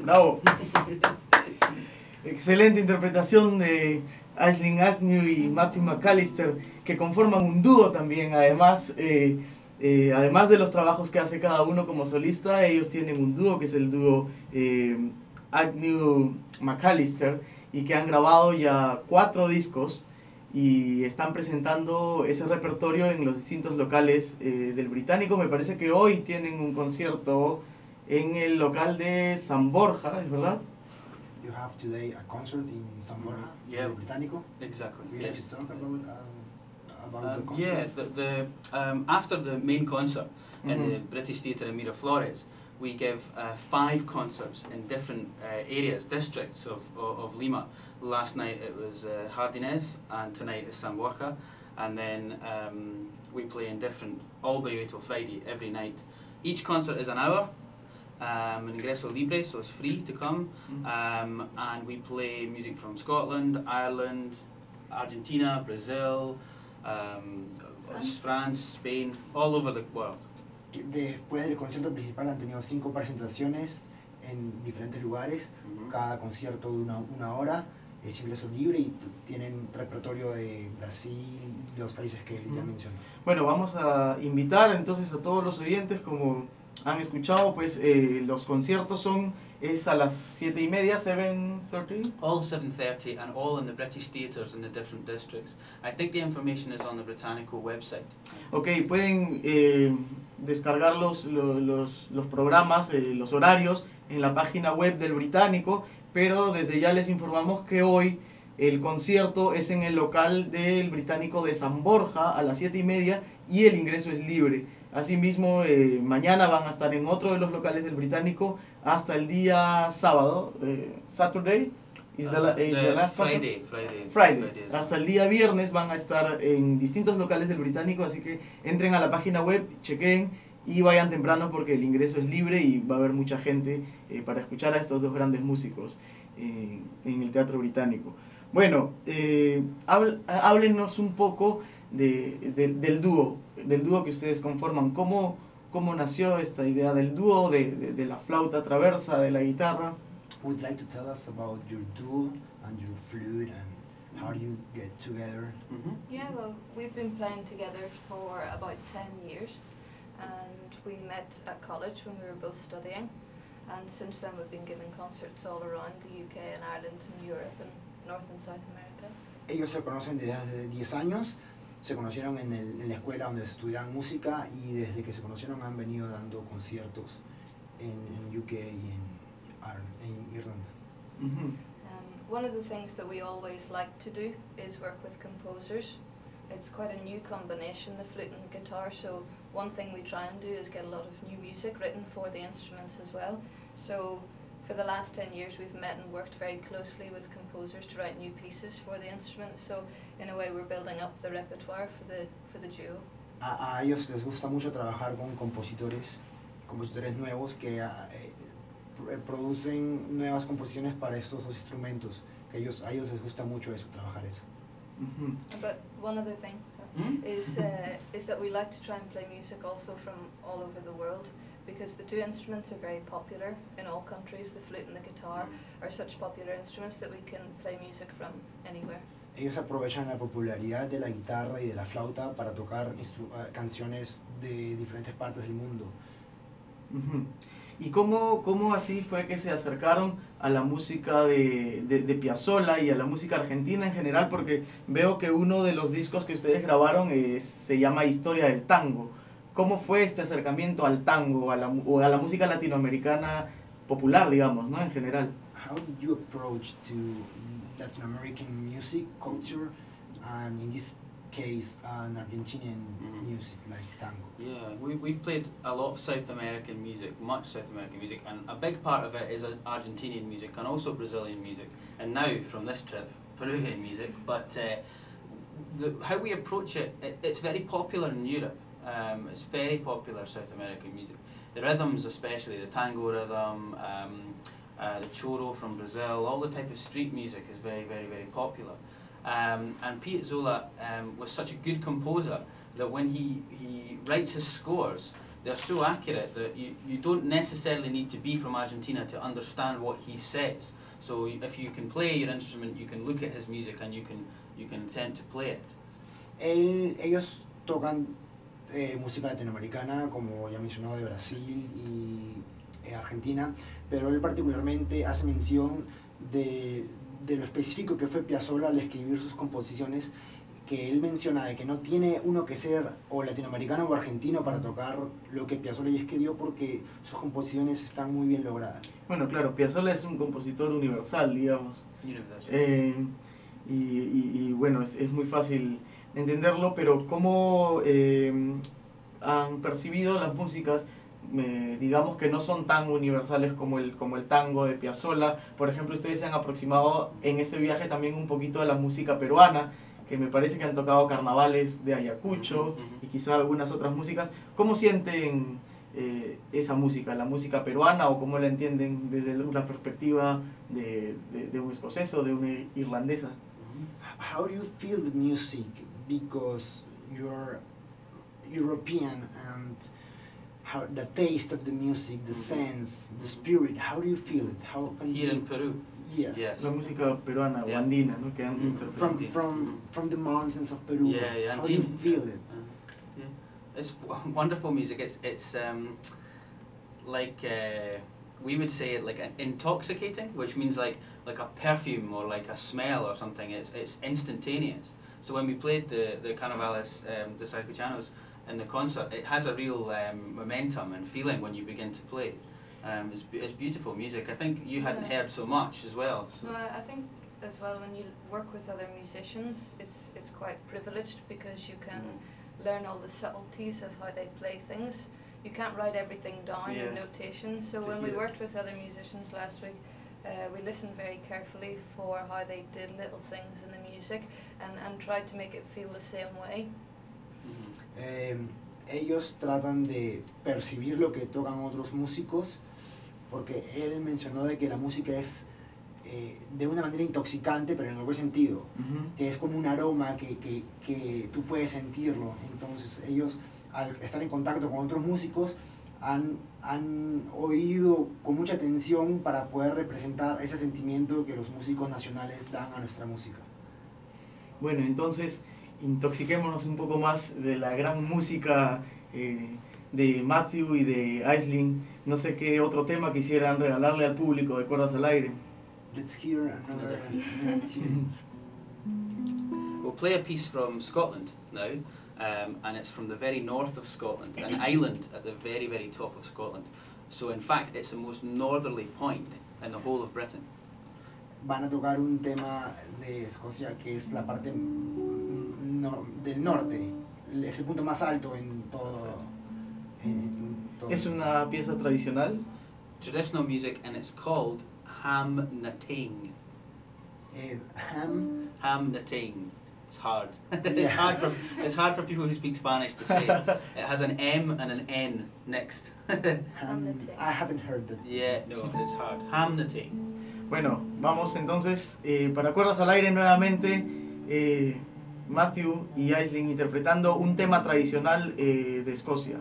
Bravo. Excelente interpretación de Agnew y Matthew McAllister, que conforman un dúo también. Además de los trabajos que hace cada uno como solista, ellos tienen un dúo que es el dúo Agnew-McAllister, y que han grabado ya 4 discos y están presentando ese repertorio en los distintos locales del británico. Me parece que hoy tienen un concierto en el local de San Borja, ¿es verdad? You have today a concert in San Borja, yeah, británico. Exactly. Would you like to talk about the concert? Yeah, after the main concert in the British Theatre in Miraflores, we give 5 concerts in different areas, districts of Lima. Last night it was Jardines, and tonight is San Borja, and then we play in different, all the way till Friday, every night. Each concert is an hour, an ingreso libre, so it's free to come, and we play music from Scotland, Ireland, Argentina, Brazil, France, Spain, all over the world. Después del concierto principal han tenido 5 presentaciones en diferentes lugares, cada concierto de una hora, es ingreso libre y tienen repertorio de Brasil, de los países que ya mencioné. Bueno, vamos a invitar entonces a todos los oyentes, como han escuchado, pues los conciertos es a las 7:30, 7:30? All 7:30 and all in the British theatres in the different districts. I think the information is on the Britannico website. Ok, pueden descargar los programas, los horarios en la página web del Británico, pero desde ya les informamos que hoy el concierto es en el local del Británico de San Borja a las 7:30 y el ingreso es libre. Asimismo, mañana van a estar en otro de los locales del Británico hasta el día sábado, Saturday, Friday. Hasta el día viernes van a estar en distintos locales del Británico, así que entren a la página web, chequen y vayan temprano porque el ingreso es libre y va a haber mucha gente para escuchar a estos 2 grandes músicos en el Teatro Británico. Bueno, háblenos un poco del dúo que ustedes conforman. ¿Cómo nació esta idea del dúo, de la flauta traversa, de la guitarra? Would you like to tell us about your duo and your flute and how do you get together? Yeah, well, we've been playing together for about 10 years, and we met at college when we were both studying, and since then we've been giving concerts all around the UK and Ireland and Europe and North and South America. Ellos se conocen desde hace 10 años, se conocieron en la escuela donde estudian música y desde que se conocieron han venido dando conciertos en UK y en Irlanda. One of the things that we always like to do is work with composers. It's quite a new combination, the flute and the guitar, so one thing we try and do is get a lot of new music written for the instruments as well. So for the last 10 years we've met and worked very closely with composers to write new pieces for the instrument, so in a way we're building up the repertoire for the duo. A ellos les gusta mucho trabajar con compositores nuevos que producen nuevas composiciones para estos 2 instrumentos. A ellos les gusta mucho eso, trabajar eso. But one other thing is that we like to try and play music also from all over the world, because the 2 instruments are very popular in all countries. The flute and the guitar are such popular instruments that we can play music from anywhere. Ellos aprovechan la popularidad de la guitarra y de la flauta para tocar canciones de diferentes partes del mundo. ¿Y cómo así fue que se acercaron a la música de Piazzolla y a la música argentina en general? Porque veo que uno de los discos que ustedes grabaron se llama Historia del Tango. ¿Cómo fue este acercamiento al tango o a la música latinoamericana popular, digamos, ¿no? En general. How did you approach to Latin American music culture, and in this case an Argentinian music like tango? Yeah, we've played a lot of South American music, much South American music, and a big part of it is Argentinian music and also Brazilian music, and now from this trip, Peruvian music. But how we approach it's very popular in Europe. It's very popular South American music. The rhythms, especially the tango rhythm, the choro from Brazil, all the type of street music is very, very, very popular. And Piazzolla was such a good composer that when he writes his scores, they're so accurate that you don't necessarily need to be from Argentina to understand what he says. So if you can play your instrument, you can look at his music and you can attempt to play it. Ellos tocan música latinoamericana, como ya mencionado, de Brasil y Argentina, pero él particularmente hace mención de lo específico que fue Piazzolla al escribir sus composiciones, que él menciona de que no tiene uno que ser o latinoamericano o argentino para tocar lo que Piazzolla ya escribió, porque sus composiciones están muy bien logradas. Bueno, claro, Piazzolla es un compositor universal, digamos. Y bueno, es muy fácil entenderlo, pero ¿cómo han percibido las músicas, digamos, que no son tan universales como el tango de Piazzolla? Por ejemplo, ustedes se han aproximado en este viaje también un poquito a la música peruana, que me parece que han tocado carnavales de Ayacucho y quizá algunas otras músicas. ¿Cómo sienten esa música, la música peruana, o cómo la entienden desde la perspectiva de un escocés o de una irlandesa? How do you feel the music? Because you're European, and how the taste of the music, the sense, the spirit, how do you feel it? How can Here in Peru? Yes. La música peruana o andina, ¿no? Que han interpretado. From the mountains of Peru. Yeah, how do you feel it? Yeah. It's wonderful music. It's like we would say it like intoxicating, which means like a perfume or like a smell or something. It's instantaneous. So when we played the Carnavales de Sayacuchanos in the concert, it has a real momentum and feeling when you begin to play. It's beautiful music. I think you hadn't heard so much as well. So. No, I think as well when you work with other musicians, it's quite privileged because you can learn all the subtleties of how they play things. You can't write everything down in notation. So when we worked with other musicians last week, we listened very carefully for how they did little things in the music and tried to make it feel the same way. Ellos tratan de percibir lo que tocan otros músicos, porque él mencionó de que la música es de una manera intoxicante, pero en el buen sentido, que es como un aroma que tú puedes sentirlo. Entonces ellos, al estar en contacto con otros músicos, han oído con mucha atención para poder representar ese sentimiento que los músicos nacionales dan a nuestra música. Bueno, entonces intoxiquémonos un poco más de la gran música de Matthew y de Aisling. No sé qué otro tema quisieran regalarle al público de Cuerdas al Aire. Let's hear another tune. We'll play a piece from Scotland now, and it's from the very north of Scotland, an island at the very, very top of Scotland. So in fact, it's the most northerly point in the whole of Britain. Van a tocar un tema de Escocia que es la parte del norte, es el punto más alto en todo. ¿Es una pieza tradicional? Traditional music, and it's called Ham na Ting. Ham na Ting. It's hard. It's hard for people who speak Spanish to say. It has an M and an N next. I haven't heard that. Yeah, no, it's hard. Ham na Ting. Bueno, vamos entonces para Cuerdas al Aire nuevamente, Matthew y Aisling interpretando un tema tradicional de Escocia.